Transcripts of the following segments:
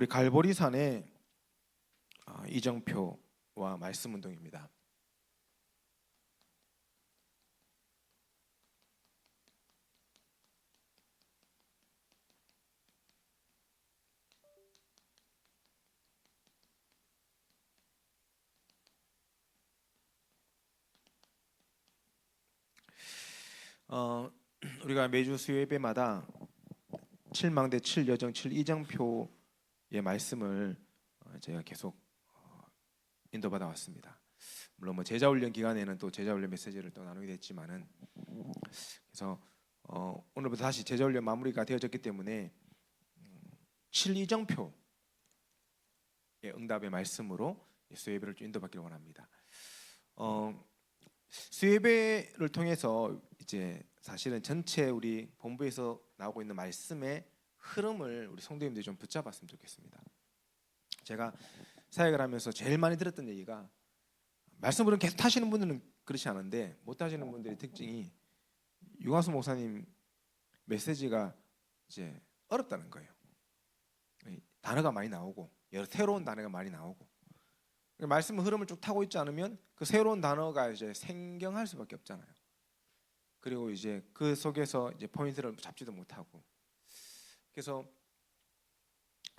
우리 갈보리산의 이정표와 말씀 운동입니다. 우리가 매주 수요 예배마다 7망대 7여정 7이정표의 말씀을 제가 계속 인도받아 왔습니다. 물론 제자훈련 기간에는 또 제자훈련 메시지를 또 나누게 됐지만은, 그래서 오늘부터 다시 제자훈련 마무리가 되어졌기 때문에 7이정표의 응답의 말씀으로 수요 예배를 좀 인도받기를 원합니다. 수요 예배를 통해서 이제 사실은 전체 우리 본부에서 나오고 있는 말씀의 흐름을 우리 성도님들이 좀 붙잡았으면 좋겠습니다. 제가 사역을 하면서 제일 많이 들었던 얘기가, 말씀을 계속 타시는 분들은 그렇지 않은데 못 하시는 분들의 특징이 유광수 목사님 메시지가 이제 어렵다는 거예요. 단어가 많이 나오고 여러 새로운 단어가 많이 나오고, 말씀 흐름을 쭉 타고 있지 않으면 그 새로운 단어가 이제 생경할 수밖에 없잖아요. 그리고 이제 그 속에서 이제 포인트를 잡지도 못하고, 그래서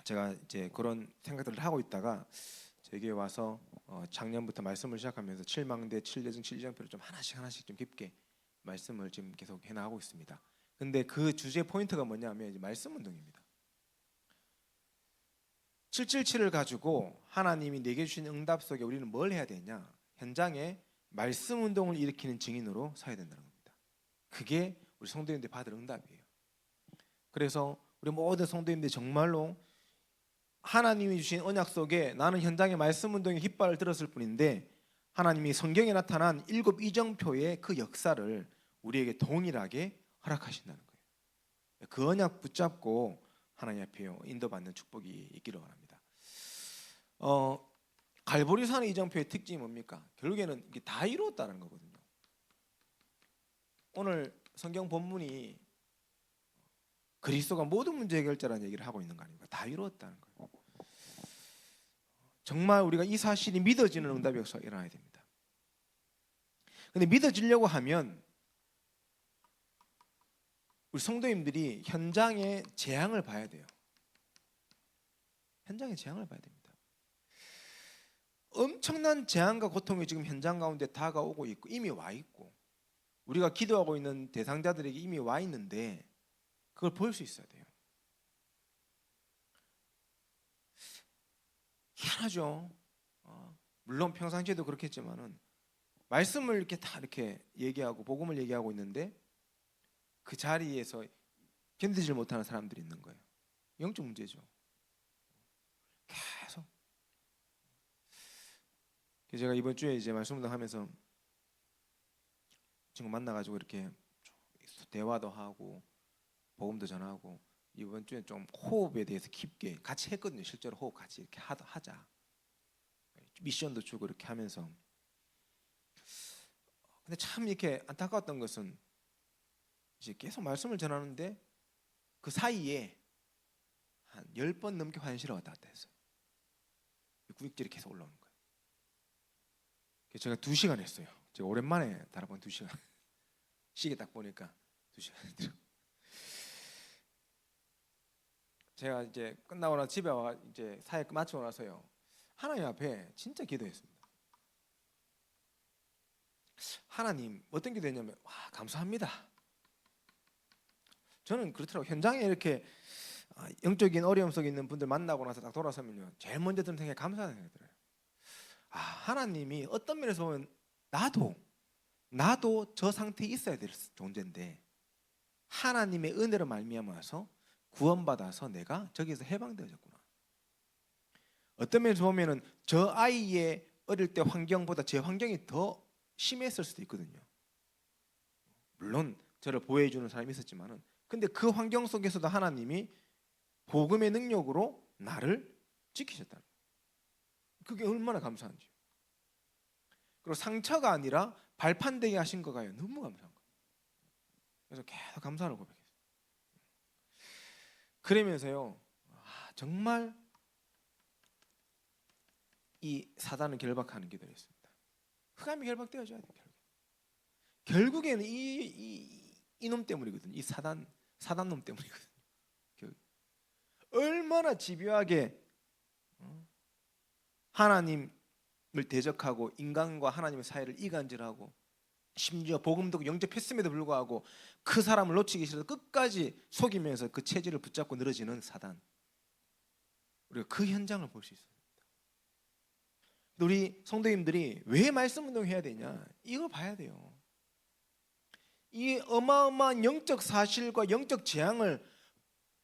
제가 이제 그런 생각들을 하고 있다가 저에게 와서 작년부터 말씀을 시작하면서 7망대 7여정 7이정표를 좀 하나씩 좀 깊게 말씀을 지금 계속 해나가고 있습니다. 근데 그 주제 포인트가 뭐냐면 이제 말씀 운동입니다. 777을 가지고 하나님이 내게 주신 응답 속에 우리는 뭘 해야 되냐? 현장에 말씀 운동을 일으키는 증인으로 서야 된다는 겁니다. 그게 우리 성도님들이 받을 응답이에요. 그래서 우리 모든 성도님들이 정말로 하나님이 주신 언약 속에 나는 현장의 말씀 운동의 깃발을 들었을 뿐인데, 하나님이 성경에 나타난 7 이정표의 그 역사를 우리에게 동일하게 허락하신다는 거예요. 그 언약 붙잡고 하나님 앞에 인도받는 축복이 있기를 원합니다. 갈보리산의 이정표의 특징이 뭡니까? 결국에는 이게 다 이루었다는 거거든요. 오늘 성경 본문이 그리스도가 모든 문제 해결자라는 얘기를 하고 있는 거 아닙니까? 다 이루었다는 거예요. 정말 우리가 이 사실이 믿어지는 응답의 역사가 일어나야 됩니다. 근데 믿어지려고 하면 우리 성도님들이 현장의 재앙을 봐야 돼요. 현장의 재앙을 봐야 됩니다. 엄청난 재앙과 고통이 지금 현장 가운데 다가오고 있고 이미 와 있고, 우리가 기도하고 있는 대상자들에게 이미 와 있는데 그걸 볼 수 있어야 돼요. 희한하죠. 물론 평상시에도 그렇겠지만은 말씀을 이렇게 다 이렇게 얘기하고 복음을 얘기하고 있는데 그 자리에서 견디질 못하는 사람들이 있는 거예요. 영적 문제죠. 계속. 제가 이번 주에 이제 말씀 운동하면서 친구 만나가지고 이렇게 대화도 하고 복음도 전하고, 이번 주에 좀 호흡에 대해서 깊게 같이 했거든요. 실제로 호흡 같이 이렇게 하자. 미션도 주고 이렇게 하면서. 근데 참 이렇게 안타까웠던 것은 이제 계속 말씀을 전하는데 그 사이에 한 10번 넘게 화장실에 왔다 갔다 했어요. 구역질이 계속 올라오는 거예요. 그래서 제가 2시간 했어요. 제가 오랜만에 다락방 2시간. 시계 딱 보니까 2시간 했더라고요. 제가 이제 끝나고 나서 집에 와 이제 사역 마치고 나서요, 하나님 앞에 진짜 기도했습니다. 하나님, 어떤 기도했냐면, 와, 감사합니다. 저는 그렇더라고요. 현장에 이렇게 영적인 어려움 속에 있는 분들 만나고 나서 딱 돌아서면요, 제일 먼저 드는 생각이 감사하는 생각이 들어요. 하나님이 어떤 면에서 보면 나도 저 상태에 있어야 될 존재인데 하나님의 은혜로 말미암아서 구원받아서 내가 저기서 해방되어졌구나. 어떤 면에서 보면은 저 아이의 어릴 때 환경보다 제 환경이 더 심했을 수도 있거든요. 물론 저를 보호해주는 사람이 있었지만은, 근데 그 환경 속에서도 하나님이 복음의 능력으로 나를 지키셨다는 거예요. 그게 얼마나 감사한지. 그리고 상처가 아니라 발판되게 하신 거가 너무 감사한 거예요. 그래서 계속 감사를 고백했어요. 그러면서요, 정말 이 사단을 결박하는 기도였습니다. 흑암이 결박되어져야 돼. 결국에는 이놈 때문이거든요. 이 사단놈 때문이거든요. 얼마나 집요하게 하나님을 대적하고 인간과 하나님의 사이를 이간질하고 심지어 복음 듣고 영접했음에도 불구하고 그 사람을 놓치기 싫어서 끝까지 속이면서 그 체질을 붙잡고 늘어지는 사단. 우리가 그 현장을 볼 수 있습니다. 우리 성도님들이 왜 말씀 운동해야 되냐? 이걸 봐야 돼요. 이 어마어마한 영적 사실과 영적 재앙을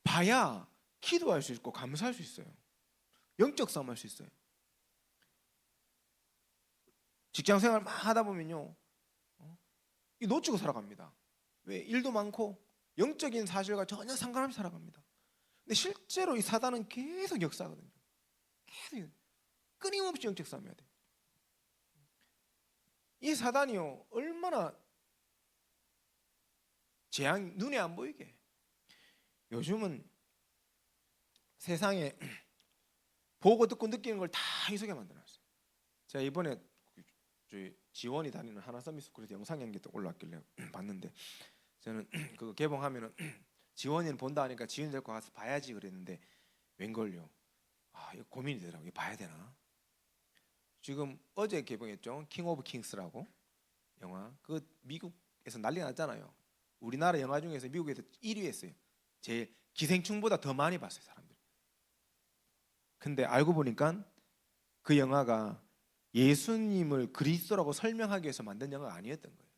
봐야 기도할 수 있고 감사할 수 있어요. 영적 싸움할 수 있어요. 직장 생활 막 하다 보면요, 이 놓치고 살아갑니다. 왜? 일도 많고 영적인 사실과 전혀 상관없이 살아갑니다. 근데 실제로 이 사단은 계속 역사하거든요. 계속 끊임없이 영적 싸움해야 돼. 이 사단이요 얼마나 재앙 눈에 안 보이게. 요즘은 세상에 보고 듣고 느끼는 걸 다 희석에 만들어놨어요. 제가 이번에 저희 지원이 다니는 하나 서밋스쿨에서 영상 연기 또 올라왔길래 봤는데, 저는 그거 개봉하면은 지원이는 본다 하니까 지원이 데리고 가서 봐야지 그랬는데 웬걸요. 이거 고민이 되더라고요. 이거 봐야 되나? 지금 어제 개봉했죠. 킹 오브 킹스라고 영화. 그 미국에서 난리 났잖아요. 우리나라 영화 중에서 미국에서 1위 했어요. 제일 기생충보다 더 많이 봤어요, 사람들이. 근데 알고 보니까 그 영화가 예수님을 그리스도라고 설명하기 위해서 만든 영화가 아니었던 거예요.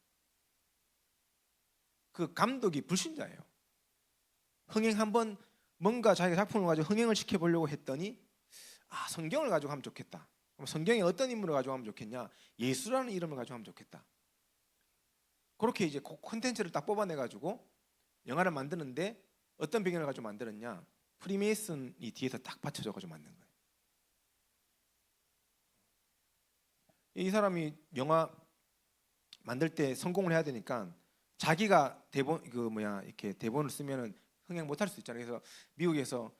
그 감독이 불신자예요. 흥행 한번 뭔가 자기가 작품을 가지고 흥행을 시켜보려고 했더니 성경을 가지고 하면 좋겠다. 그럼 성경에 어떤 인물을 가지고 하면 좋겠냐? 예수라는 이름을 가지고 하면 좋겠다. 그렇게 이제 콘텐츠를 딱 뽑아내가지고 영화를 만드는데 어떤 배경을 가지고 만들었냐? 프리메이슨이 뒤에서 딱 받쳐줘가지고 만든 거예요. 이 사람이 영화 만들 때 성공을 해야 되니까 자기가 대본 이렇게 대본을 쓰면은 흥행 못할 수 있잖아요. 그래서 미국에서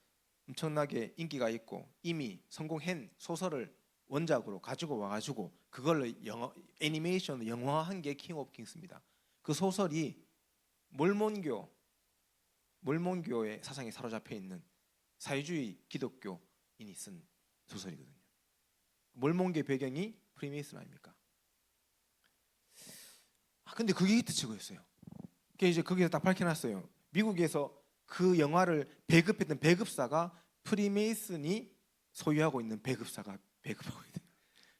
엄청나게 인기가 있고 이미 성공한 소설을 원작으로 가지고 와가지고 그걸로 애니메이션으로 영화화한 게 킹 오브 킹스입니다. 그 소설이 몰몬교의 사상에 사로잡혀 있는 사회주의 기독교인이 쓴 소설이거든요. 몰몬교의 배경이 프리메이슨 아닙니까? 근데 그게 히트치고 있어요. 이제 거기서 딱 밝혀놨어요. 미국에서 그 영화를 배급했던 배급사가 프리메이슨이 소유하고 있는 배급사가 배급하고 있대요.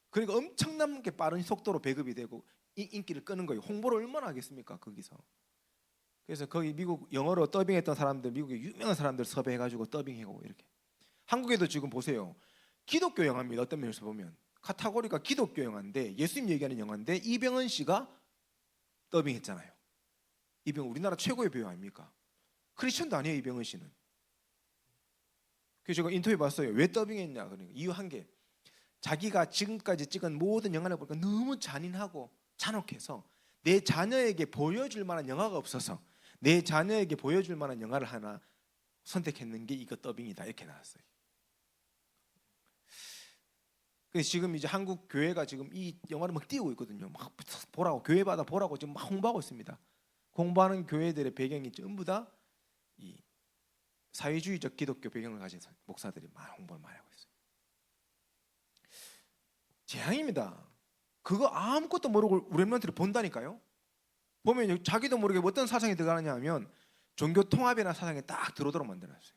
그러니까 엄청나게 빠른 속도로 배급이 되고 인기를 끄는 거예요. 홍보를 얼마나 하겠습니까, 거기서. 그래서 거기 미국 영어로 더빙했던 사람들, 미국의 유명한 사람들 섭외해가지고 더빙하고 이렇게. 한국에도 지금 보세요. 기독교 영화입니다. 어떤 면에서 보면 카테고리가 기독교 영화인데 예수님 얘기하는 영화인데 이병헌 씨가 더빙했잖아요. 이병헌 우리나라 최고의 배우 아닙니까? 크리스천도 아니에요, 이병헌 씨는. 그래서 제가 인터뷰 봤어요. 왜 더빙했냐? 그러니까 이유 한 개. 자기가 지금까지 찍은 모든 영화를 보니까 너무 잔인하고 잔혹해서 내 자녀에게 보여줄 만한 영화가 없어서 내 자녀에게 보여줄 만한 영화를 하나 선택했는 게 이거 더빙이다, 이렇게 나왔어요. 그래서 지금 이제 한국 교회가 지금 이 영화를 막 띄우고 있거든요. 막 보라고, 교회마다 보라고 지금 막 홍보하고 있습니다. 공부하는 교회들의 배경이 전부 다 이 사회주의적 기독교 배경을 가진 목사들이 많이 홍보를 많이 하고 있어요. 재앙입니다. 그거 아무것도 모르고 우리 멤버들이 본다니까요. 보면 자기도 모르게 어떤 사상이 들어가느냐 하면 종교 통합이라는 사상이 딱 들어오도록 만들어놨어요.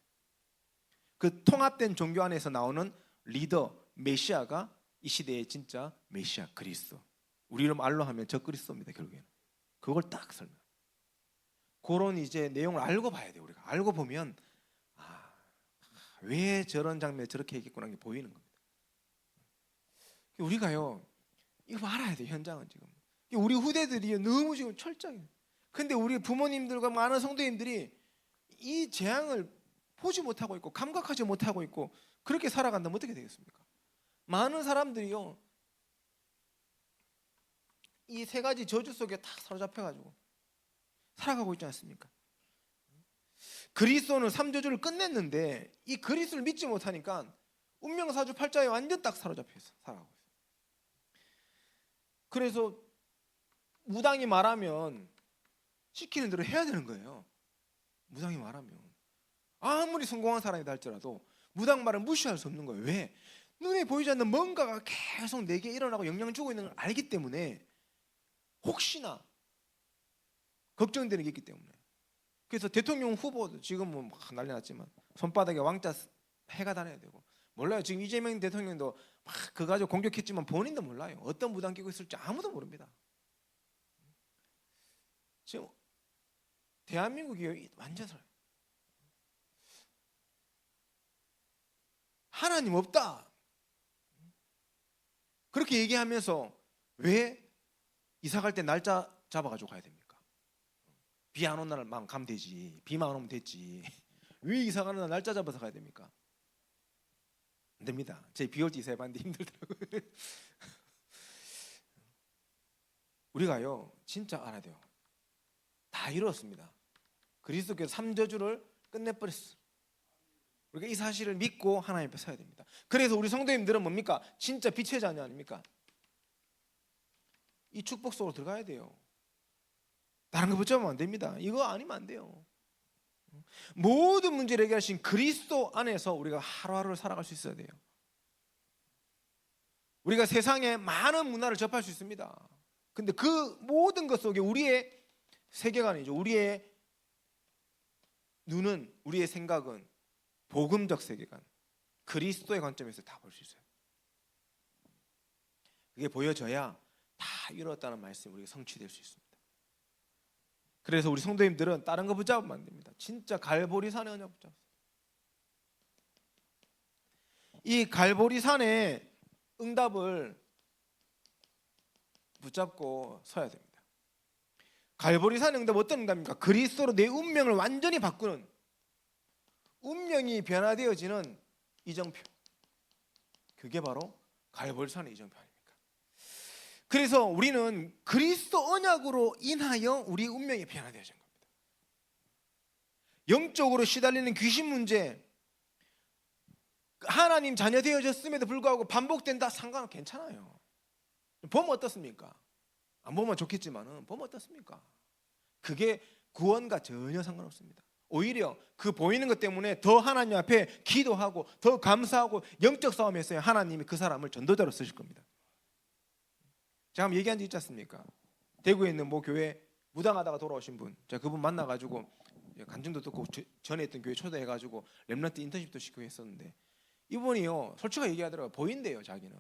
그 통합된 종교 안에서 나오는 리더 메시아가 이 시대의 진짜 메시아 그리스도. 우리로 말로 하면 저 그리스도입니다. 결국에는 그걸 딱 설명. 그런 이제 내용을 알고 봐야 돼요. 우리가 알고 보면 왜 저런 장면에 저렇게 얘기했구나 게 보이는 겁니다. 우리가요 이거 알아야 돼요. 현장은 지금 우리 후대들이 너무 지금 철저해. 근데 우리 부모님들과 많은 성도님들이 이 재앙을 보지 못하고 있고 감각하지 못하고 있고 그렇게 살아간다면 어떻게 되겠습니까? 많은 사람들이요 이 세 가지 저주 속에 딱 사로잡혀가지고 살아가고 있지 않습니까? 그리스도는 3저주를 끝냈는데 이 그리스도를 믿지 못하니까 운명사주팔자에 완전 딱 사로잡혀 있어. 살아가고 있어. 그래서 무당이 말하면 시키는 대로 해야 되는 거예요. 무당이 말하면 아무리 성공한 사람이다 할지라도 무당 말을 무시할 수 없는 거예요. 왜? 눈에 보이지 않는 뭔가가 계속 내게 일어나고 영향을 주고 있는 걸 알기 때문에 혹시나 걱정되는 게 있기 때문에. 그래서 대통령 후보도 지금은 막 난리 났지만 손바닥에 왕자 해가 다녀야 되고, 몰라요. 지금 이재명 대통령도 막 그거 가지고 공격했지만 본인도 몰라요. 어떤 무당 끼고 있을지 아무도 모릅니다. 지금 대한민국이 완전 하나님 없다 그렇게 얘기하면서 왜 이사 갈 때 날짜 잡아가지고 가야 됩니까? 비 안 온 날만 가면 되지. 비만 안 오면 됐지. 왜 이사 가는 날 날짜 잡아서 가야 됩니까? 안 됩니다. 제 비 올 때 이사해봤는데 힘들더라고요. 우리가요 진짜 알아야 돼요. 다 이루었습니다. 그리스도께서 3저주를 끝내버렸어. 우리가 이 사실을 믿고 하나님 앞에 서야 됩니다. 그래서 우리 성도님들은 뭡니까? 진짜 빛의 자녀 아닙니까? 이 축복 속으로 들어가야 돼요. 다른 거 붙잡으면 안 됩니다. 이거 아니면 안 돼요. 모든 문제를 해결하신 그리스도 안에서 우리가 하루하루를 살아갈 수 있어야 돼요. 우리가 세상에 많은 문화를 접할 수 있습니다. 근데 그 모든 것 속에 우리의 세계관이죠. 우리의 눈은, 우리의 생각은 복음적 세계관, 그리스도의 관점에서 다 볼 수 있어요. 그게 보여져야 다 이루었다는 말씀이 우리가 성취될 수 있습니다. 그래서 우리 성도님들은 다른 거 붙잡으면 안 됩니다. 진짜 갈보리산의 언약 붙잡으세요. 이 갈보리산의 응답을 붙잡고 서야 됩니다. 갈보리산의 응답 어떤 응답입니까? 그리스도로 내 운명을 완전히 바꾸는, 운명이 변화되어지는 이정표. 그게 바로 갈보리산의 이정표 아닙니까? 그래서 우리는 그리스도 언약으로 인하여 우리 운명이 변화되어진 겁니다. 영적으로 시달리는 귀신 문제, 하나님 자녀 되어졌음에도 불구하고 반복된다, 상관은 괜찮아요. 보면 어떻습니까? 안 보면 좋겠지만은 보면 어떻습니까? 그게 구원과 전혀 상관없습니다. 오히려 그 보이는 것 때문에 더 하나님 앞에 기도하고 더 감사하고 영적 싸움을 했어요. 하나님이 그 사람을 전도자로 쓰실 겁니다. 제가 한번 얘기한 적 있지 않습니까? 대구에 있는 모 교회 무당하다가 돌아오신 분, 제가 그분 만나가지고 간증도 듣고 전에 있던 교회 초대해가지고 렘넌트 인턴십도 시키고 했었는데, 이분이요 솔직하게 얘기하더라고요. 보인대요. 자기는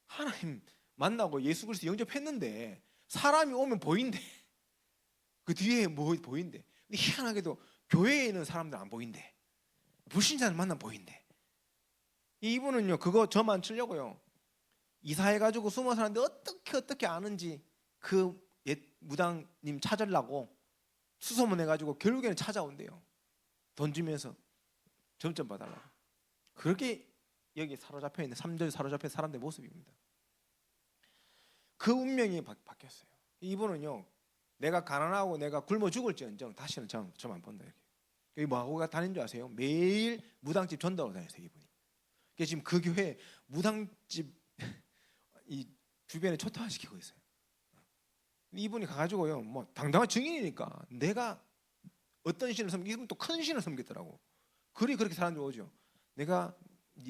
하나님 만나고 예수 그리스도 영접했는데 사람이 오면 보인대. 그 뒤에 뭐 보인대. 근데 희한하게도 교회에 있는 사람들 안 보인대. 불신자는 만나면 보인대. 이분은요 그거 저만 치려고요 이사해가지고 숨어 사는데 어떻게 아는지 그 옛 무당님 찾으려고 수소문해가지고 결국에는 찾아온대요. 돈 주면서 점점 봐달라고. 그렇게 여기 사로잡혀 있는 3절 사로잡혀 있는 사람들의 모습입니다. 그 운명이 바뀌었어요. 이분은요 내가 가난하고 내가 굶어 죽을지언정 다시는 저만 본다. 이렇게. 여기 뭐하고 다니는 줄 아세요? 매일 무당집 전도하러 다녔어요. 이분이. 그래서 지금 그 교회 무당집 이 주변에 초토화시키고 있어요. 이분이 가가지고요 뭐 당당한 증인이니까 내가 어떤 신을 섬기, 이분 또 큰 신을 섬겼더라고. 그렇게 사람들이 오죠. 내가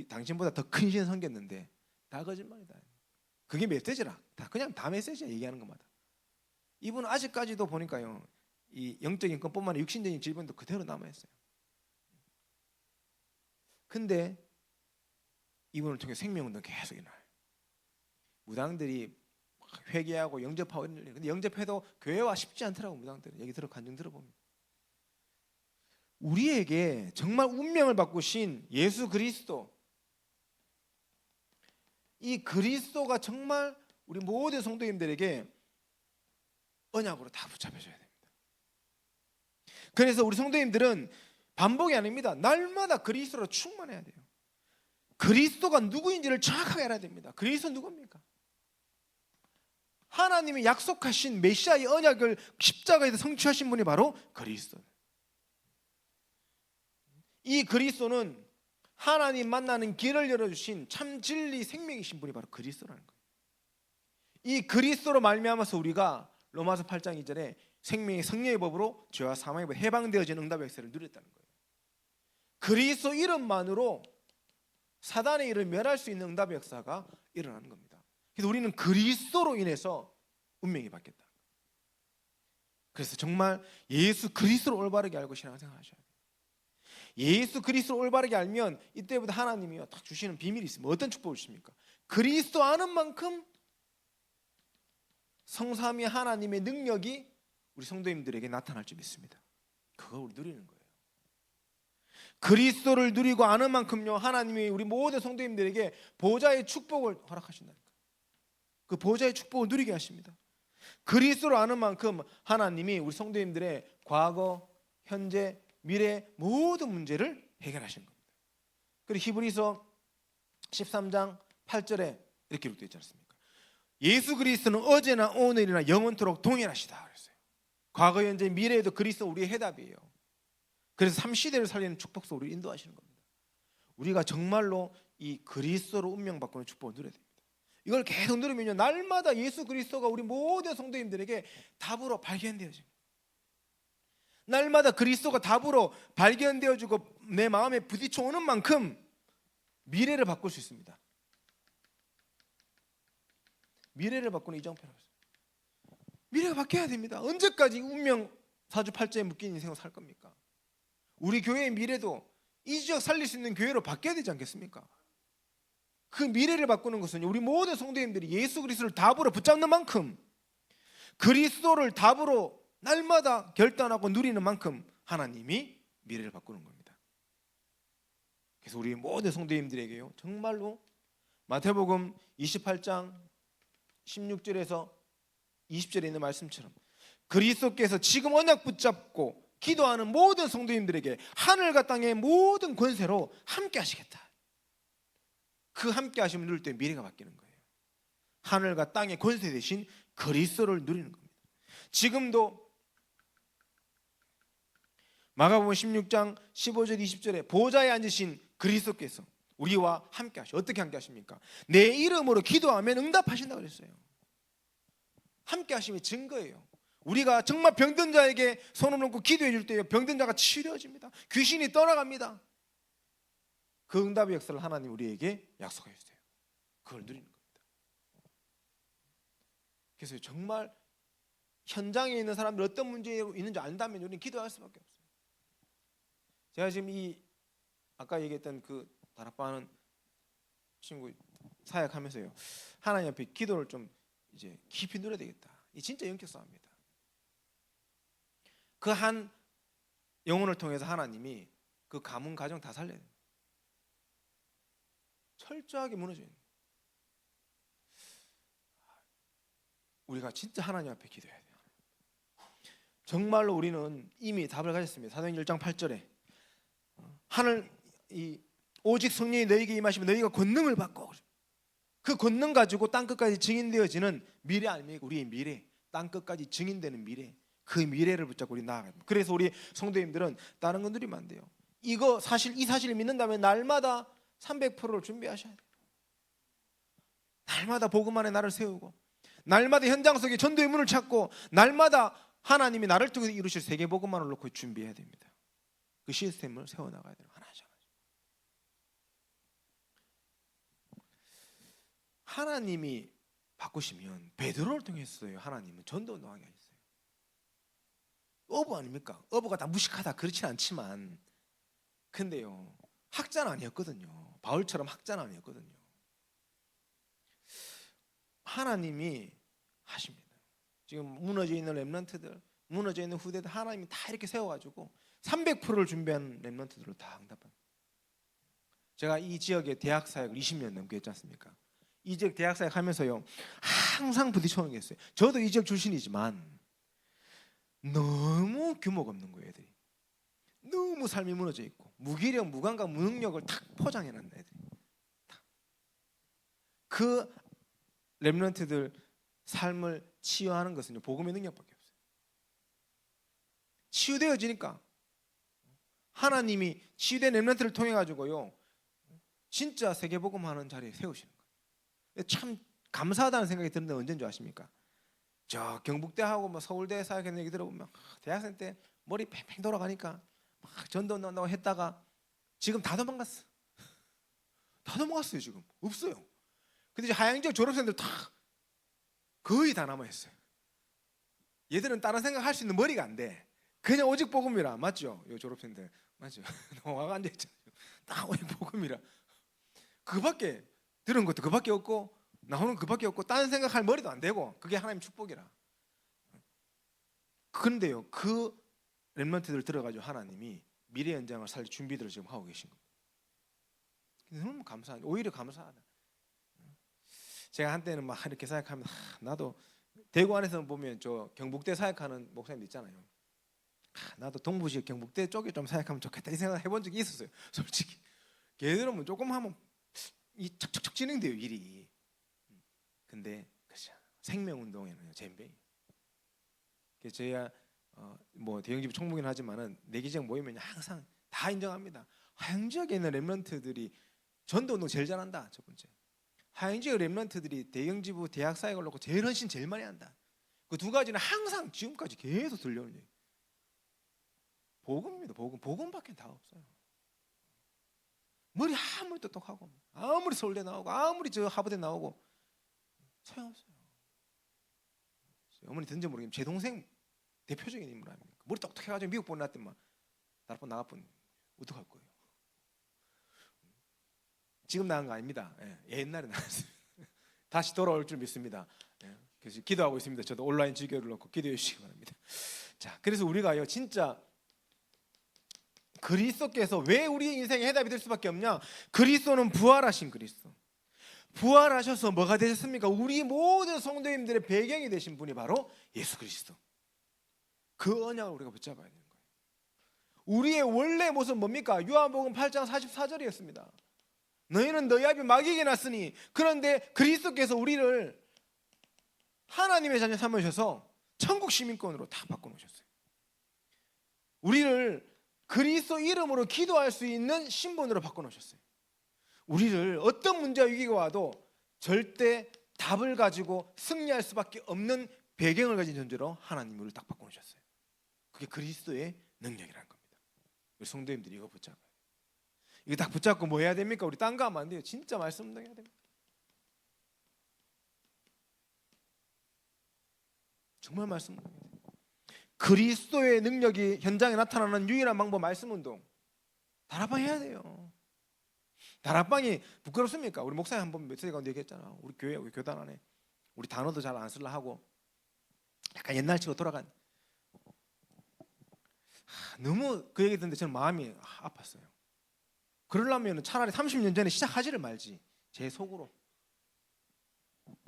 당신보다 더 큰 신을 섬겼는데 다 거짓말이다. 그게 메시지라. 다 메시지야. 얘기하는 것마다. 이분은 아직까지도 보니까요 이 영적인 것뿐만 아니라 육신적인 질병도 그대로 남아있어요. 근데 이분을 통해 생명운동 계속 일어나요. 무당들이 회개하고 영접하고 이런 일. 근데 영접해도 교회와 쉽지 않더라고. 무당들은 얘기 간증 들어보면 우리에게 정말 운명을 바꾸신 예수 그리스도, 이 그리스도가 정말 우리 모든 성도님들에게 언약으로 다 붙잡혀줘야 됩니다. 그래서 우리 성도님들은 반복이 아닙니다. 날마다 그리스도로 충만해야 돼요. 그리스도가 누구인지를 정확하게 알아야 됩니다. 그리스도 누굽니까? 하나님이 약속하신 메시아의 언약을 십자가에서 성취하신 분이 바로 그리스도. 이 그리스도는 하나님 만나는 길을 열어주신 참 진리 생명이신 분이 바로 그리스도라는 거예요. 이 그리스도로 말미암아서 우리가 로마서 8장 2절에 생명의 성령의 법으로 죄와 사망의 법 해방되어진 응답의 역사를 누렸다는 거예요. 그리스도 이름만으로 사단의 일을 멸할 수 있는 응답의 역사가 일어나는 겁니다. 그래서 우리는 그리스도로 인해서 운명이 바뀌었다. 그래서 정말 예수 그리스도를 올바르게 알고 신앙생활하셔야 돼요. 예수 그리스도를 올바르게 알면 이때부터 하나님이 딱 주시는 비밀이 있습니다. 어떤 축복을 주십니까? 그리스도 아는 만큼 성삼위 하나님의 능력이 우리 성도님들에게 나타날 줄 믿습니다. 그걸 우리 누리는 거예요. 그리스도를 누리고 아는 만큼요, 하나님이 우리 모든 성도님들에게 보좌의 축복을 허락하신다니까. 그 보좌의 축복을 누리게 하십니다. 그리스도를 아는 만큼 하나님이 우리 성도님들의 과거, 현재, 미래 모든 문제를 해결하시는 겁니다. 그리고 히브리서 13장 8절에 이렇게 기록되어 있지 않습니까? 예수 그리스도는 어제나 오늘이나 영원토록 동일하시다 그랬어요. 과거, 현재, 미래에도 그리스도 우리의 해답이에요. 그래서 3시대를 살리는 축복 속으로 인도하시는 겁니다. 우리가 정말로 이 그리스도로 운명 바꾸는 축복을 누려야 됩니다. 이걸 계속 누리면요, 날마다 예수 그리스도가 우리 모든 성도님들에게 답으로 발견되어집니다. 날마다 그리스도가 답으로 발견되어지고 내 마음에 부딪혀 오는 만큼 미래를 바꿀 수 있습니다. 미래를 바꾸는 이정표라고 했어요. 미래가 바뀌어야 됩니다. 언제까지 운명 사주팔자에 묶인 인생을 살 겁니까? 우리 교회의 미래도 이 지역 살릴 수 있는 교회로 바뀌어야 되지 않겠습니까? 그 미래를 바꾸는 것은 우리 모든 성도님들이 예수 그리스도를 답으로 붙잡는 만큼, 그리스도를 답으로 날마다 결단하고 누리는 만큼 하나님이 미래를 바꾸는 겁니다. 그래서 우리 모든 성도님들에게요, 정말로 마태복음 28장 16절에서 20절에 있는 말씀처럼 그리스도께서 지금 언약 붙잡고 기도하는 모든 성도님들에게 하늘과 땅의 모든 권세로 함께 하시겠다. 그 함께 하심을 누릴 때 미래가 바뀌는 거예요. 하늘과 땅의 권세 대신 그리스도를 누리는 겁니다. 지금도 마가복음 16장 15절 20절에 보좌에 앉으신 그리스도께서 우리와 함께 하시오. 어떻게 함께 하십니까? 내 이름으로 기도하면 응답하신다고 그랬어요. 함께 하심의 증거예요. 우리가 정말 병든 자에게 손을 얹고 기도해 줄 때 병든 자가 치료해집니다. 귀신이 떠나갑니다. 그 응답의 역사를 하나님 우리에게 약속해 주세요. 그걸 누리는 겁니다. 그래서 정말 현장에 있는 사람들 어떤 문제가 있는지 안다면 우리는 기도할 수밖에 없어요. 제가 지금 이 아까 얘기했던 그 다락방하는 친구 사역하면서요, 하나님 앞에 기도를 좀 이제 깊이 누려야 되겠다. 이 진짜 영적 싸움입니다. 그 한 영혼을 통해서 하나님이 그 가문 가정 다 살려야 돼요. 철저하게 무너져 있는. 우리가 진짜 하나님 앞에 기도해야 돼요. 정말로 우리는 이미 답을 가졌습니다. 사도행전 1장 8절에 하늘 오직 성령이 너희에게 임하시면 너희가 권능을 받고, 그 권능 가지고 땅 끝까지 증인되어지는 미래 아닙니까? 우리의 미래, 땅 끝까지 증인되는 미래, 그 미래를 붙잡고 우리 나아가야 됩니다. 그래서 우리 성도님들은 다른 건 누리면 안 돼요. 이 사실을 믿는다면 날마다 300%를 준비하셔야 돼요. 날마다 복음 안에 나를 세우고, 날마다 현장 속에 전도의 문을 찾고, 날마다 하나님이 나를 통해서 이루실 세계 복음만을 놓고 준비해야 됩니다. 그 시스템을 세워나가야 돼요. 하나씩. 하나님이 바꾸시면 베드로를 통해서요, 하나님은 전도 운동하게 하셨어요. 어부 아닙니까? 어부가 다 무식하다 그렇진 않지만, 근데요, 학자는 아니었거든요. 바울처럼 학자는 아니었거든요. 하나님이 하십니다. 지금 무너져 있는 렘넌트들, 무너져 있는 후대들 하나님이 다 이렇게 세워가지고 300%를 준비한 렘넌트들로 다 응답합니다. 제가 이 지역의 대학 사역을 20년 넘게 했지 않습니까? 이 지역 대학 사역 하면서요, 항상 부딪혀오는 게 있어요. 저도 이 지역 출신이지만 너무 규모가 없는 거예요. 애들이 너무 삶이 무너져 있고 무기력, 무감각, 무능력을 탁 포장해놨는 애들이. 그 렘넌트들 삶을 치유하는 것은요, 복음의 능력밖에 없어요. 치유되어지니까 하나님이 치유된 렘넌트를 통해 가지고요, 진짜 세계복음하는 자리에 세우시는 거예요. 참 감사하다는 생각이 드는데 언제인 줄 아십니까? 저 경북대하고 뭐 서울대 사역하는 얘기 들어보면 대학생 때 머리 팽팽 돌아가니까 막 전도 나온다고 했다가 지금 다 도망갔어. 다 넘어갔어요. 지금 없어요. 근데 이제 하양지역 졸업생들 다 거의 다 남아있어요. 얘들은 다른 생각 할 수 있는 머리가 안 돼. 그냥 오직 복음이라. 맞죠? 요 졸업생들 맞죠? 와가 앉아있잖아요. 딱 오직 복음이라. 그밖에 들은 것도 그밖에 없고 나오는 그밖에 없고 다른 생각할 머리도 안 되고 그게 하나님 축복이라. 그런데요, 그 렘넌트들 들어가지고 하나님이 미래 연장을 살 준비들을 지금 하고 계신 겁니다. 너무 감사하죠. 오히려 감사하다. 제가 한때는 막 이렇게 사역하면 나도 대구 안에서 보면 저 경북대 사역하는 목사님 있잖아요. 나도 동부시 경북대 쪽에 좀 사역하면 좋겠다 이 생각 해본 적이 있었어요. 솔직히 걔들은 뭐 조금 하면 이 척척척 진행돼요 일이. 근데 그렇죠. 생명운동에는 잼병이. 그래서 저희가 뭐 대형집 총무긴 하지만은 내기적 모이면 항상 다 인정합니다. 하양지역에 있는 렘넌트들이 전도운동 제일 잘한다. 첫 번째. 하양지역 렘넌트들이 대형지부 대학 사역을 놓고 제일 헌신 제일 많이 한다. 그 두 가지는 항상 지금까지 계속 들려오는 얘기. 복음입니다. 복음밖에 다 없어요. 머리 아무리 똑똑하고 아무리 서울대 나오고 아무리 저 하버대 나오고 소용없어요. 어머니 든지 모르겠지만 제 동생 대표적인 인물 아닙니까? 머리 똑똑해가지고 미국 보내놨더만 나라뿐 나가뿐 어떡할 거예요? 지금 나간 거 아닙니다. 옛날에 나갔습니다. 다시 돌아올 줄 믿습니다. 그래서 기도하고 있습니다. 저도 온라인 지교를 놓고 기도해 주시기 바랍니다. 자, 그래서 우리가요 진짜 그리스도께서 왜 우리의 인생에 해답이 될 수밖에 없냐? 그리스도는 부활하신 그리스도. 부활하셔서 뭐가 되셨습니까? 우리 모든 성도님들의 배경이 되신 분이 바로 예수 그리스도. 그 언약을 우리가 붙잡아야 되는 거예요. 우리의 원래 모습은 뭡니까? 요한복음 8장 44절이었습니다. 너희는 너희 앞에 마귀에게 났으니 그런데 그리스도께서 우리를 하나님의 자녀 삼으셔서 천국 시민권으로 다 바꿔놓으셨어요. 우리를 그리스도 이름으로 기도할 수 있는 신분으로 바꿔놓으셨어요. 우리를 어떤 문제와 위기가 와도 절대 답을 가지고 승리할 수밖에 없는 배경을 가진 존재로 하나님이 우리를 딱 바꿔놓으셨어요. 그게 그리스도의 능력이라는 겁니다. 우리 성도님들이 이거 붙잡아요. 이거 딱 붙잡고 뭐 해야 됩니까? 우리 딴 거 하면 안 돼요. 진짜 말씀 운동해야 됩니다. 정말 말씀 운동해야 돼요. 그리스도의 능력이 현장에 나타나는 유일한 방법 말씀 운동. 다락방 해야 돼요. 다락방이 부끄럽습니까? 우리 목사님 한번 메시지 가운데 얘기했잖아. 우리 교회 우리 교단 안에 우리 단어도 잘 안 쓰려 하고 약간 옛날식으로 돌아간. 너무 그 얘기 듣는데 저는 마음이 아팠어요. 그러려면 차라리 30년 전에 시작하지를 말지. 제 속으로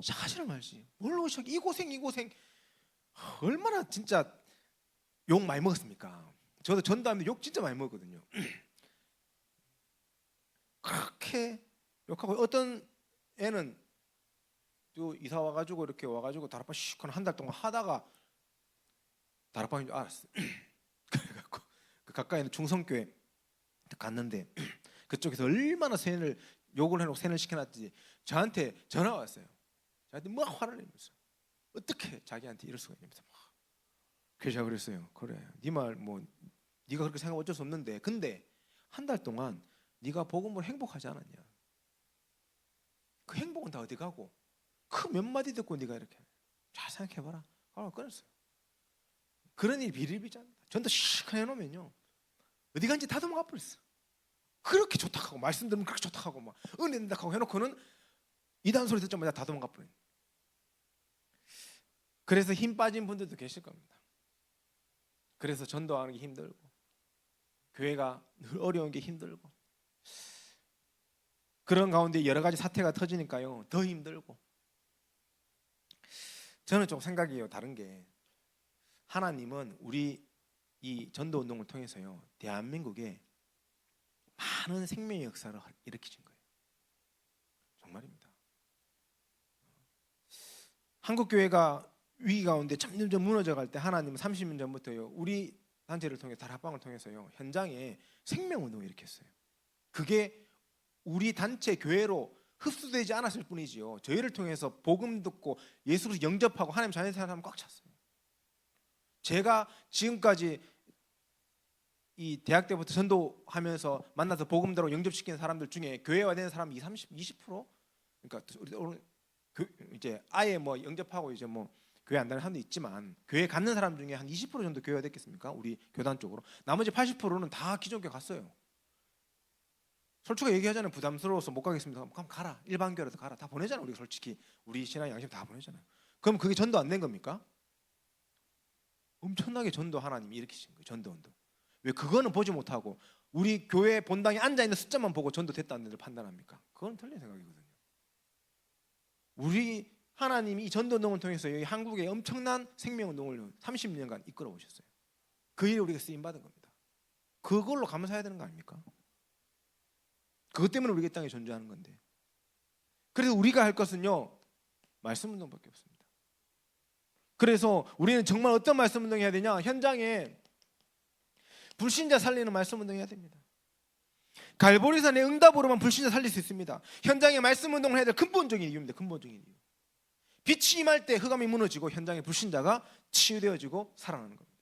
시작하지를 말지. 뭘로 시작? 이 고생 얼마나 진짜 욕 많이 먹었습니까? 저도 전도하면서 욕 진짜 많이 먹었거든요. 그렇게 욕하고 어떤 애는 또 이사 와가지고 이렇게 와가지고 다락방 시커 한 달 동안 하다가 다락방인 줄 알았어요. 그래갖고 그 가까이 있는 중성교회 갔는데 그쪽에서 얼마나 세뇌를 욕을 해놓고 세뇌를 시켜놨지. 저한테 전화가 왔어요. 저한테 막 화를 내면서 어떻게 자기한테 이럴 수가 있냐면서 막. 그래서 제가 그랬어요. 그래, 네 말 뭐 네가 그렇게 생각하면 어쩔 수 없는데 근데 한 달 동안 네가 복음으로 행복하지 않았냐? 그 행복은 다 어디 가고 그 몇 마디 듣고 네가 이렇게 잘 생각해봐라. 하고 끊었어요. 그런 일이 비일비재합니다. 전도 시큰 해놓으면요 어디 간지 다 도망가 버렸어. 그렇게 좋다 하고 말씀 들으면 그렇게 좋다 하고 막 은혜 된다 하고 해놓고는 이단 소리 듣자마자 다 도망가 버려요. 그래서 힘 빠진 분들도 계실 겁니다. 그래서 전도하는 게 힘들고 교회가 늘 어려운 게 힘들고 그런 가운데 여러 가지 사태가 터지니까요 더 힘들고. 저는 좀 생각이요 다른 게 하나님은 우리 이 전도운동을 통해서요 대한민국에 많은 생명의 역사를 일으키신 거예요. 정말입니다. 한국교회가 위기 가운데 점점 무너져 갈 때 하나님은 30년 전부터요 우리 단체를 통해 다락방을 통해서요 현장에 생명운동을 일으켰어요. 그게 우리 단체 교회로 흡수되지 않았을 뿐이지요. 저희를 통해서 복음 듣고 예수를 영접하고 하나님 자녀 되는 사람 꽉 찼어요. 제가 지금까지 이 대학 때부터 전도하면서 만나서 복음 들어 영접시키는 사람들 중에 교회화 되는 사람 20%? 그러니까 오늘 이제 아예 뭐 영접하고 이제 뭐 교회 안 다니는 사람도 있지만 교회 갖는 사람 중에 한 20% 정도 교회가 됐겠습니까? 우리 교단 쪽으로. 나머지 80%는 다 기존 교회 갔어요. 솔직하게 얘기하자면 부담스러워서 못 가겠습니다. 그럼 가라. 일반 교회라도 가라. 다 보내잖아. 우리가 솔직히 우리 신앙 양심 다 보내잖아요. 그럼 그게 전도 안 된 겁니까? 엄청나게 전도 하나님이 일으키신 거예요. 전도 운동. 왜 그거는 보지 못하고 우리 교회 본당에 앉아 있는 숫자만 보고 전도 됐다 안 됐다 판단합니까? 그건 틀린 생각이거든요. 우리 하나님이 이 전도 운동을 통해서 여기 한국에 엄청난 생명 운동을 30년간 이끌어 오셨어요. 그 일에 우리가 쓰임 받은 겁니다. 그걸로 감사해야 되는 거 아닙니까? 그것 때문에 우리가 이 땅에 존재하는 건데. 그래서 우리가 할 것은요, 말씀 운동밖에 없습니다. 그래서 우리는 정말 어떤 말씀 운동 해야 되냐? 현장에 불신자 살리는 말씀 운동 해야 됩니다. 갈보리산의 응답으로만 불신자 살릴 수 있습니다. 현장에 말씀 운동을 해야 될 근본적인 이유입니다. 근본적인 이유. 빛이 임할 때 흑암이 무너지고 현장에 불신자가 치유되어지고 살아나는 겁니다.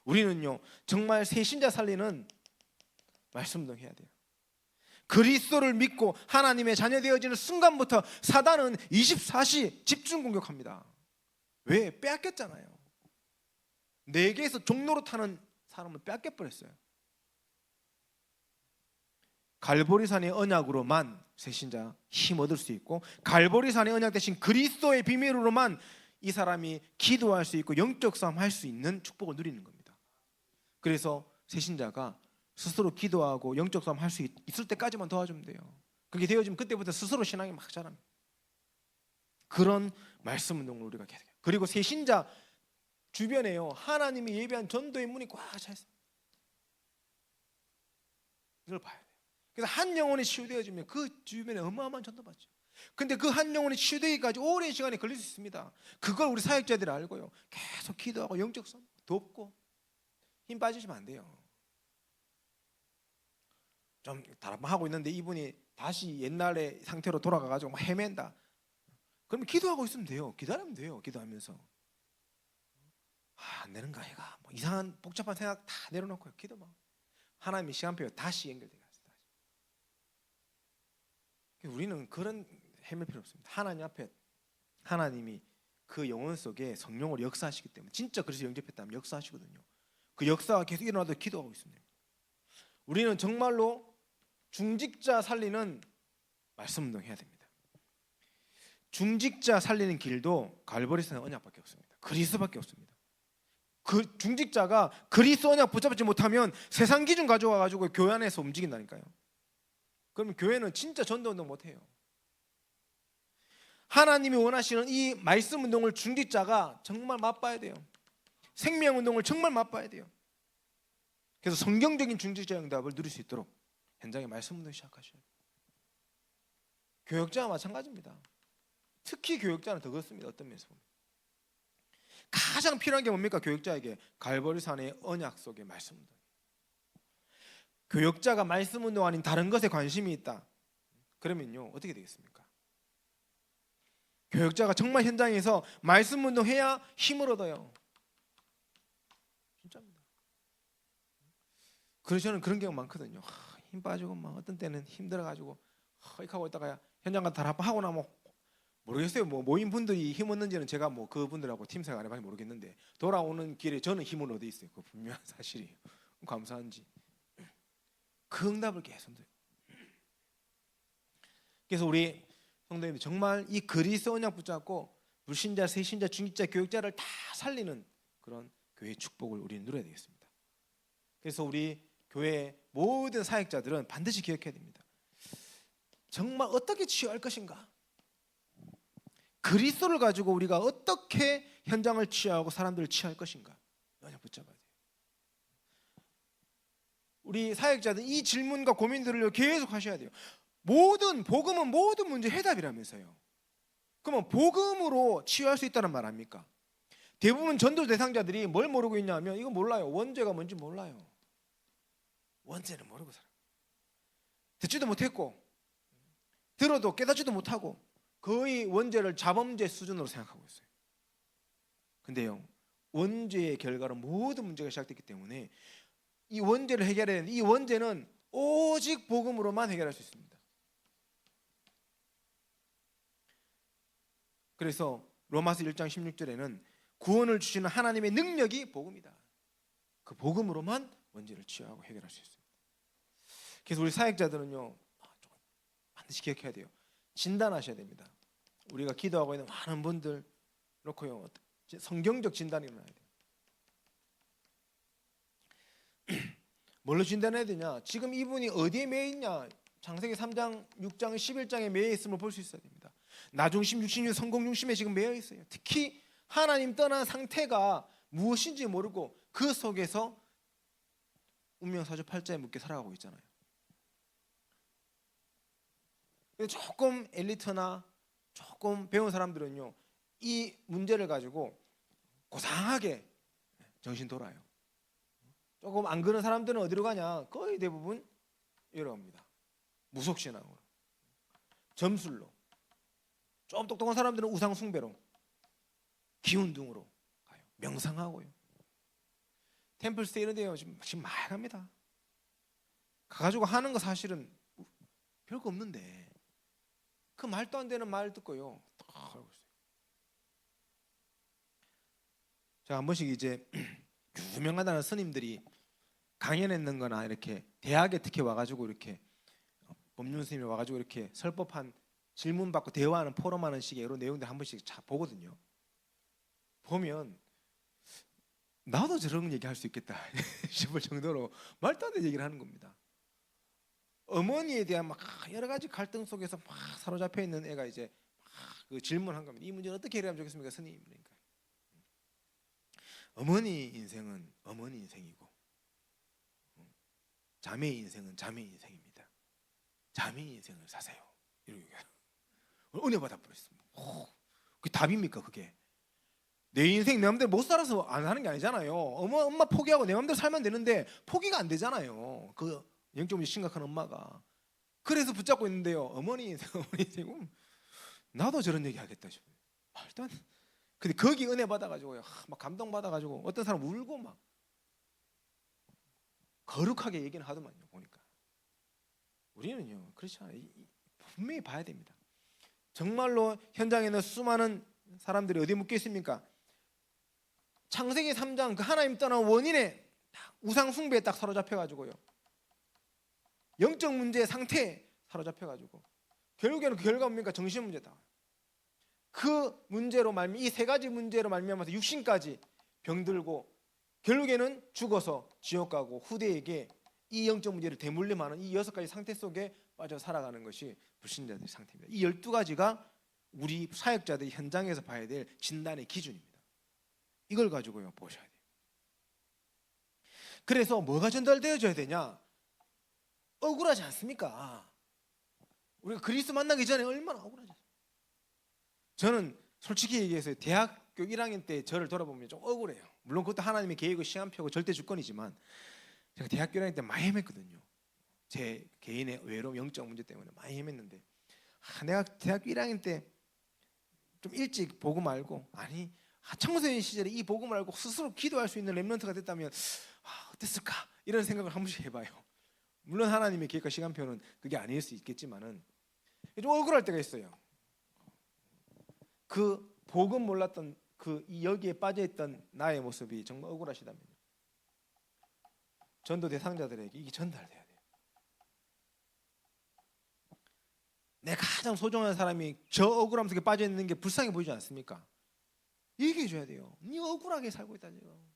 우리는요, 정말 새 신자 살리는 말씀 운동 해야 돼요. 그리스도를 믿고 하나님의 자녀 되어지는 순간부터 사단은 24시 집중 공격합니다. 왜? 빼앗겼잖아요. 내게에서 종로로 타는 사람을 빼앗겨버렸어요. 갈보리산의 언약으로만 새신자 힘 얻을 수 있고 갈보리산의 언약 대신 그리스도의 비밀으로만 이 사람이 기도할 수 있고 영적 싸움 할 수 있는 축복을 누리는 겁니다. 그래서 새신자가 스스로 기도하고 영적 싸움 할 수 있을 때까지만 도와주면 돼요. 그게 되어지면 그때부터 스스로 신앙이 막 자랍니다. 그런 말씀 운동을 우리가 계속해요. 그리고 새신자 주변에요, 하나님이 예비한 전도의 문이 꽉 차 있습니다. 이걸 봐야 돼요. 그래서 한 영혼이 치유되어지면 그 주변에 어마어마한 전도 받죠. 근데 그 한 영혼이 치유되기까지 오랜 시간이 걸릴 수 있습니다. 그걸 우리 사역자들이 알고요, 계속 기도하고 영적 싸움 돕고 힘 빠지시면 안 돼요. 좀 다락방하고 있는데 이분이 다시 옛날의 상태로 돌아가가지고 막 헤맨다. 그러면 기도하고 있으면 돼요. 기다리면 돼요. 기도하면서 안 되는가 얘가 뭐 이상한 복잡한 생각 다 내려놓고요, 기도만. 하나님의 시간표에 다시 연결되게 하세요. 우리는 그런 헤맬 필요 없습니다. 하나님 앞에 하나님이 그 영혼 속에 성령으로 역사하시기 때문에 진짜 그래서 영접했다면 역사하시거든요. 그 역사가 계속 일어나도 기도하고 있습니다. 우리는 정말로 중직자 살리는 말씀 운동 해야 됩니다. 중직자 살리는 길도 갈보리산의 언약밖에 없습니다. 그리스도밖에 없습니다. 그 중직자가 그리스도 언약 붙잡지 못하면 세상 기준 가져와 가지고 교회 안에서 움직인다니까요. 그러면 교회는 진짜 전도 운동 못 해요. 하나님이 원하시는 이 말씀 운동을 중직자가 정말 맛봐야 돼요. 생명 운동을 정말 맛봐야 돼요. 그래서 성경적인 중직자 응답을 누릴 수 있도록 현장에 말씀 운동 시작하셔야 돼요. 교역자와 마찬가지입니다. 특히 교역자는 더 그렇습니다. 어떤 면에서 보면 가장 필요한 게 뭡니까? 교역자에게 갈보리산의 언약 속의 말씀 운동. 교역자가 말씀 운동 아닌 다른 것에 관심이 있다. 그러면요, 어떻게 되겠습니까? 교역자가 정말 현장에서 말씀 운동해야 힘을 얻어요. 진짜입니다. 그래서 저는 그런 경우 많거든요. 힘 빠지고 막 어떤 때는 힘들어가지고 이렇게 하고 있다가 현장 가서 다 하고 나면 모르겠어요. 뭐 모인 분들이 힘 얻는지는 제가 뭐 그분들하고 팀 생활 안 해봐서 모르겠는데 돌아오는 길에 저는 힘을 얻어 있어요. 그 분명한 사실이에요. 감사한지 그 응답을 계속 드려요. 그래서 우리 성도님들 정말 이 그리스도 언약 붙잡고 불신자, 새신자, 중직자, 교역자를 다 살리는 그런 교회의 축복을 우리는 누려야 되겠습니다. 그래서 우리 교회 모든 사역자들은 반드시 기억해야 됩니다. 정말 어떻게 치유할 것인가? 그리스도를 가지고 우리가 어떻게 현장을 치유하고 사람들을 치유할 것인가? 언약 붙잡아야 돼요. 우리 사역자들 이 질문과 고민들을 계속 하셔야 돼요. 모든 복음은 모든 문제 해답이라면서요. 그러면 복음으로 치유할 수 있다는 말 아닙니까? 대부분 전도 대상자들이 뭘 모르고 있냐면 이거 몰라요. 원죄가 뭔지 몰라요. 원죄는 모르고 살아요. 듣지도 못했고 들어도 깨닫지도 못하고 거의 원죄를 자범죄 수준으로 생각하고 있어요. 근데요, 원죄의 결과로 모든 문제가 시작됐기 때문에 이 원죄를 해결해야 되는데 이 원죄는 오직 복음으로만 해결할 수 있습니다. 그래서 로마서 1장 16절에는 구원을 주시는 하나님의 능력이 복음이다. 그 복음으로만 원죄를 치유하고 해결할 수 있습니다. 그래서 우리 사역자들은요, 반드시 기억해야 돼요. 진단하셔야 됩니다. 우리가 기도하고 있는 많은 분들 그렇고요, 성경적 진단이 일어나야 돼요. 뭘로 진단해야 되냐? 지금 이분이 어디에 매여 있냐? 창세기 3장, 6장, 11장에 매여 있음을 볼 수 있어야 됩니다. 나중심, 육신유, 성공 중심에 지금 매여 있어요. 특히 하나님 떠난 상태가 무엇인지 모르고 그 속에서 운명사주 팔자에 묶여 살아가고 있잖아요. 조금 엘리트나 조금 배운 사람들은요, 이 문제를 가지고 고상하게 정신 돌아요. 조금 안 그런 사람들은 어디로 가냐? 거의 대부분 이러합니다. 무속신앙으로, 점술로, 좀 똑똑한 사람들은 우상숭배로, 기운등으로 가요. 명상하고요. 템플스테이 이런 데요 지금 많이 갑니다. 가가지고 하는 거 사실은 별거 없는데 그 말도 안 되는 말 듣고요 딱 알고 있어요. 제가 한 번씩 이제 유명하다는 스님들이 강연했는 거나 이렇게 대학에 특히 와가지고 이렇게 법륜 스님이 와가지고 이렇게 설법한 질문 받고 대화하는 포럼하는 식의 이런 내용들 한 번씩 보거든요. 보면 나도 저런 얘기 할 수 있겠다 싶을 정도로 말도 안 되는 얘기를 하는 겁니다. 어머니에 대한 막 여러 가지 갈등 속에서 막 사로잡혀 있는 애가 이제 막 그 질문한 겁니다. 이 문제는 어떻게 해결하면 좋겠습니까, 스님? 그러니까 어머니 인생은 어머니 인생이고 자매 인생은 자매 인생입니다. 자매 인생을 사세요. 이렇게 은혜 받아 버렸습니다. 그게 답입니까, 그게? 내 인생 내 맘대로 못 살아서 안 하는 게 아니잖아요. 엄마 포기하고 내 맘대로 살면 되는데 포기가 안 되잖아요. 그 영적 문제 심각한 엄마가. 그래서 붙잡고 있는데요. 어머니 인생, 어머니 인생. 나도 저런 얘기 하겠다 싶어요. 일단 근데 거기 은혜 받아가지고요, 막 감동 받아가지고 어떤 사람 울고 막 거룩하게 얘기는 하더만요. 보니까 우리는요 그렇지 않아요. 분명히 봐야 됩니다. 정말로 현장에는 수많은 사람들이 어디 묶여 있습니까? 창세기 3장 그 하나님 떠난 원인에 우상 숭배에 딱 사로잡혀가지고요, 영적 문제의 상태에 사로잡혀가지고 결국에는 그 결과가 뭡니까? 정신 문제다. 그 문제로 이 세 가지 문제로 말미암아서 육신까지 병들고 결국에는 죽어서 지옥 가고 후대에게 이 영적 문제를 대물림하는 이 6가지 상태 속에 빠져 살아가는 것이 불신자들의 상태입니다. 이 12가지가 우리 사역자들이 현장에서 봐야 될 진단의 기준입니다. 이걸 가지고요 보셔야 돼요. 그래서 뭐가 전달되어져야 되냐? 억울하지 않습니까? 우리가 그리스도 만나기 전에 얼마나 억울하지. 저는 솔직히 얘기해서 대학교 1학년 때 저를 돌아보면 좀 억울해요. 물론 그것도 하나님의 계획의 시간표고 절대 주권이지만 제가 대학교 1학년 때 많이 헤맸거든요. 제 개인의 외로움, 영적 문제 때문에 많이 헤맸는데 내가 대학교 1학년 때 좀 일찍 복음 알고, 아니 청소년 시절에 이 복음을 알고 스스로 기도할 수 있는 렘넌트가 됐다면 어땠을까? 이런 생각을 한 번씩 해봐요. 물론 하나님의 계획과 시간표는 그게 아닐 수 있겠지만은 좀 억울할 때가 있어요. 그 복음 몰랐던 그 여기에 빠져있던 나의 모습이 정말 억울하시다면요, 전도 대상자들에게 이게 전달돼야 돼요. 내 가장 소중한 사람이 저 억울함 속에 빠져있는 게 불쌍해 보이지 않습니까? 얘기해줘야 돼요. 네 억울하게 살고 있다 지금.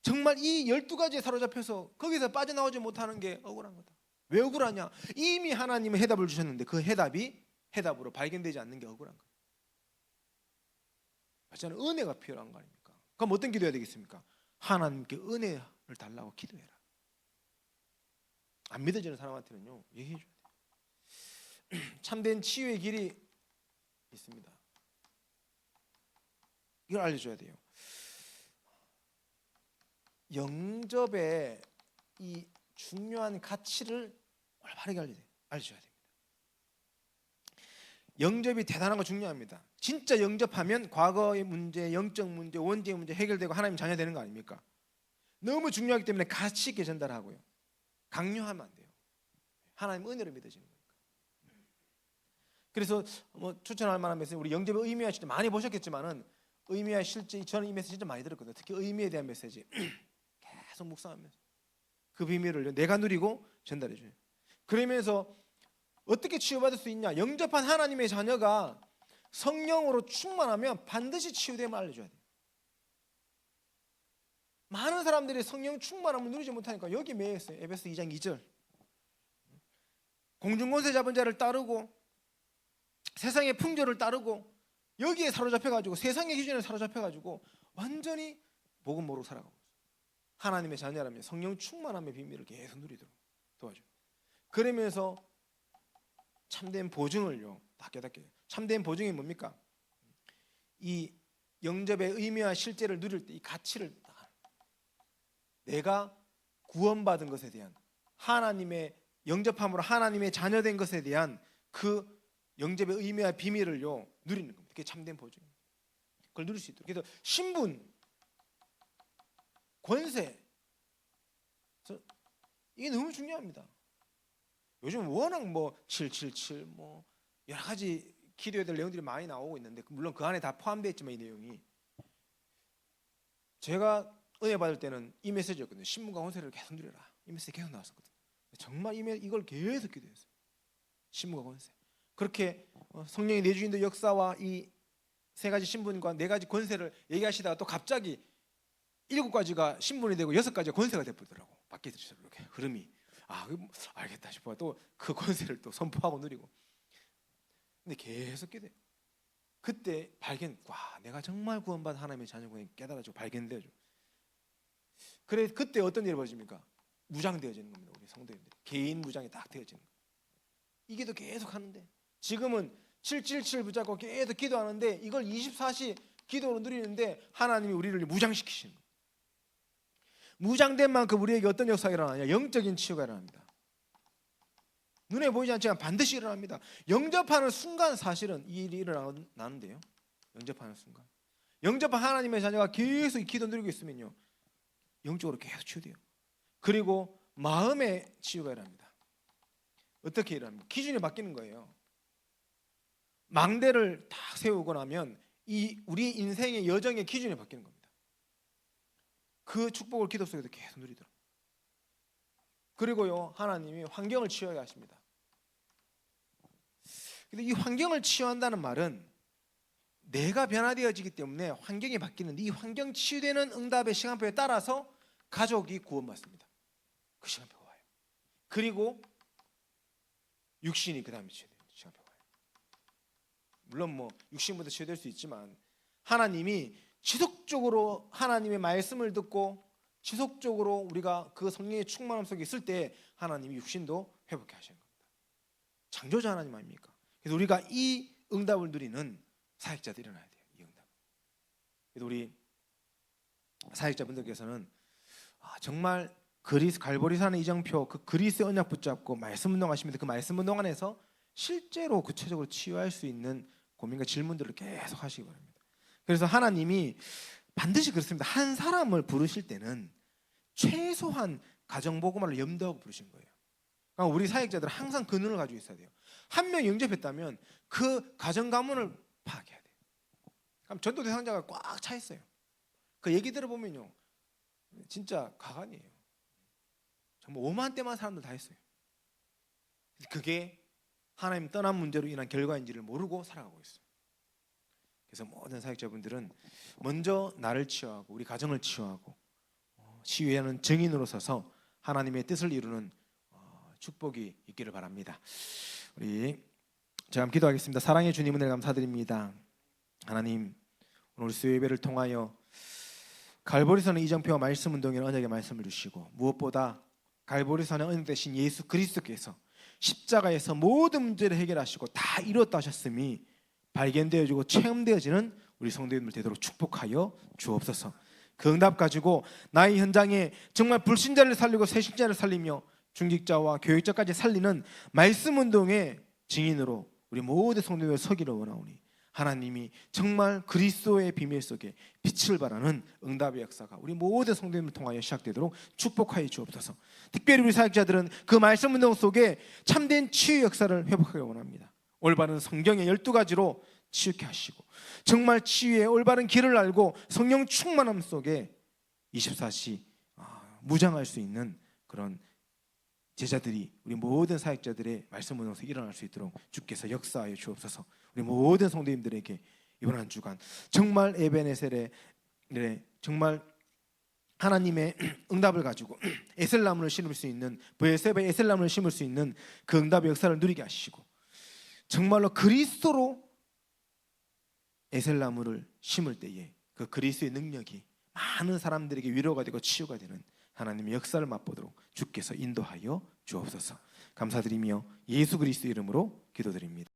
정말 이 12가지에 사로잡혀서 거기서 빠져나오지 못하는 게 억울한 거다. 왜 억울하냐? 이미 하나님은 해답을 주셨는데 그 해답이 해답으로 발견되지 않는 게 억울한 거예요. 저는 은혜가 필요한 거 아닙니까? 그럼 어떤 기도해야 되겠습니까? 하나님께 은혜를 달라고 기도해라. 안 믿어지는 사람한테는요 얘기해줘야 돼요. 참된 치유의 길이 있습니다. 이걸 알려줘야 돼요. 영접의 이 중요한 가치를 올바르게 알려줘야 됩니다. 영접이 대단한 거 중요합니다. 진짜 영접하면 과거의 문제, 영적 문제, 원죄의 문제 해결되고 하나님 자녀 되는 거 아닙니까? 너무 중요하기 때문에 가치 있게 전달하고요. 강요하면 안 돼요. 하나님 은혜를 믿어지는 거니까. 그래서 뭐 추천할 만한 메시지, 우리 영접의 의미와 실제 많이 보셨겠지만은 의미와 실제, 저는 이 메시지 진짜 많이 들었거든요. 특히 의미에 대한 메시지 계속 묵상하면서 그 비밀을 내가 누리고 전달해 줘요. 그러면서 어떻게 치유받을 수 있냐? 영접한 하나님의 자녀가 성령으로 충만하면 반드시 치유됨을 알려줘야 돼요. 많은 사람들이 성령 충만함을 누리지 못하니까 여기 매여 있어요. 에베소 2장 2절. 공중권세 잡은 자를 따르고 세상의 풍조를 따르고 여기에 사로잡혀가지고 세상의 기준에 사로잡혀가지고 완전히 복음 모르고 살아가고 있어요. 하나님의 자녀라면 성령 충만함의 비밀을 계속 누리도록 도와줘요. 그러면서 참된 보증을요 다 깨닫게 해요. 참된 보증이 뭡니까? 이 영접의 의미와 실제를 누릴 때 이 가치를 내가 구원받은 것에 대한 하나님의 영접함으로 하나님의 자녀된 것에 대한 그 영접의 의미와 비밀을요 누리는 겁니다. 그게 참된 보증입니다. 그걸 누릴 수 있도록. 그래서 신분, 권세, 이게 너무 중요합니다. 요즘 워낙 뭐 777 뭐 여러 가지 기도해야 될 내용들이 많이 나오고 있는데 물론 그 안에 다 포함되어 있지만 이 내용이 제가 은혜 받을 때는 이 메시지였거든요. 신분과 권세를 계속 누려라. 이 메시지 계속 나왔었거든요. 정말 이걸 계속 기도했어요. 신분과 권세. 그렇게 성령의 내주인도 역사와 이 세 가지 신분과 네 가지 권세를 얘기하시다가 또 갑자기 7가지가 신분이 되고 6가지가 권세가 되더라고. 바뀌더라고요. 이렇게 흐름이. 알겠다 싶어. 또 그 권세를 또 선포하고 누리고. 근데 계속 기도해. 그때 내가 정말 구원받은 하나님의 자녀군이 깨달아지고 발견되어져. 그래 그때 어떤 일이 벌어집니까? 무장되어지는 겁니다. 우리 성도님들 개인 무장이 딱 되어지는 거예요. 이게 더 계속 하는데 지금은 777 붙잡고 계속 기도하는데 이걸 24시 기도로 누리는데 하나님이 우리를 무장시키시는 거예요. 무장된 만큼 우리에게 어떤 역사가 일어나냐? 영적인 치유가 일어납니다. 눈에 보이지 않지만 반드시 일어납니다. 영접하는 순간 사실은 이 일이 일어나는데요. 영접하는 순간 영접한 하나님의 자녀가 계속 이 기도 누리고 있으면요 영적으로 계속 치유돼요. 그리고 마음의 치유가 일어납니다. 어떻게 일어납니까? 기준이 바뀌는 거예요. 망대를 딱 세우고 나면 우리 인생의 여정의 기준이 바뀌는 겁니다. 그 축복을 기도 속에서 계속 누리도록. 그리고요 하나님이 환경을 치유하게 하십니다. 근데 이 환경을 치유한다는 말은 내가 변화되어지기 때문에 환경이 바뀌는데 이 환경 치유되는 응답의 시간표에 따라서 가족이 구원받습니다. 그 시간표가 와요. 그리고 육신이 그 다음에 치유되는 시간표가 와요. 물론 뭐 육신부터 치유될 수 있지만 하나님이 지속적으로 하나님의 말씀을 듣고 지속적으로 우리가 그 성령의 충만함 속에 있을 때 하나님이 육신도 회복해 하시는 겁니다. 창조자 하나님 아닙니까? 그래서 우리가 이 응답을 누리는 사역자들이 일어나야 돼요. 이 응답. 그래서 우리 사역자분들께서는 정말 갈보리산의 이정표 그 그리스의 언약 붙잡고 말씀 운동하시면서 그 말씀 운동 안에서 실제로 구체적으로 치유할 수 있는 고민과 질문들을 계속 하시기 바랍니다. 그래서 하나님이 반드시 그렇습니다. 한 사람을 부르실 때는 최소한 가정복음화를 염두하고 부르신 거예요. 그러니까 우리 사역자들은 항상 그 눈을 가지고 있어야 돼요. 한 명 영접했다면 그 가정 가문을 파악해야 돼요. 그럼 전도 대상자가 꽉 차 있어요. 그 얘기 들어보면요 진짜 가관이에요. 정말 오만때만 사람들 다 했어요. 그게 하나님 떠난 문제로 인한 결과인지를 모르고 살아가고 있어요. 그래서 모든 사역자분들은 먼저 나를 치유하고 우리 가정을 치유하고 치유하는 증인으로 서서 하나님의 뜻을 이루는 축복이 있기를 바랍니다. 제가 한번 기도하겠습니다. 사랑의 주님 은혜 감사드립니다. 하나님 오늘 수요 예배를 통하여 갈보리산의 이정표와 말씀 운동의 언약의 말씀을 주시고 무엇보다 갈보리산의 언약 되신 예수 그리스도께서 십자가에서 모든 문제를 해결하시고 다 이루었다 하셨음이 발견되어지고 체험되어지는 우리 성도님들 되도록 축복하여 주옵소서. 그 응답 가지고 나의 현장에 정말 불신자를 살리고 새신자를 살리며 중직자와 교육자까지 살리는 말씀 운동의 증인으로 우리 모든 성도들 서기를 원하오니 하나님이 정말 그리스도의 비밀 속에 빛을 발하는 응답의 역사가 우리 모든 성도님을 통하여 시작되도록 축복하여 주옵소서. 특별히 우리 사역자들은 그 말씀 운동 속에 참된 치유 역사를 회복하기 원합니다. 올바른 성경의 12가지로 치유케 하시고 정말 치유의 올바른 길을 알고 성령 충만함 속에 24시 무장할 수 있는 그런 제자들이 우리 모든 사역자들의 말씀 운동 속에 일어날 수 있도록 주께서 역사하여 주옵소서. 우리 모든 성도님들에게 이번 한 주간 정말 에베네셀의 정말 하나님의 응답을 가지고 에셀나무를 심을 수 있는 브에세바의 에셀나무를 심을 수 있는 그 응답의 역사를 누리게 하시고 정말로 그리스도로 에셀나무를 심을 때에 그 그리스도의 능력이 많은 사람들에게 위로가 되고 치유가 되는 하나님의 역사를 맛보도록 주께서 인도하여 주옵소서. 감사드리며 예수 그리스도 이름으로 기도드립니다.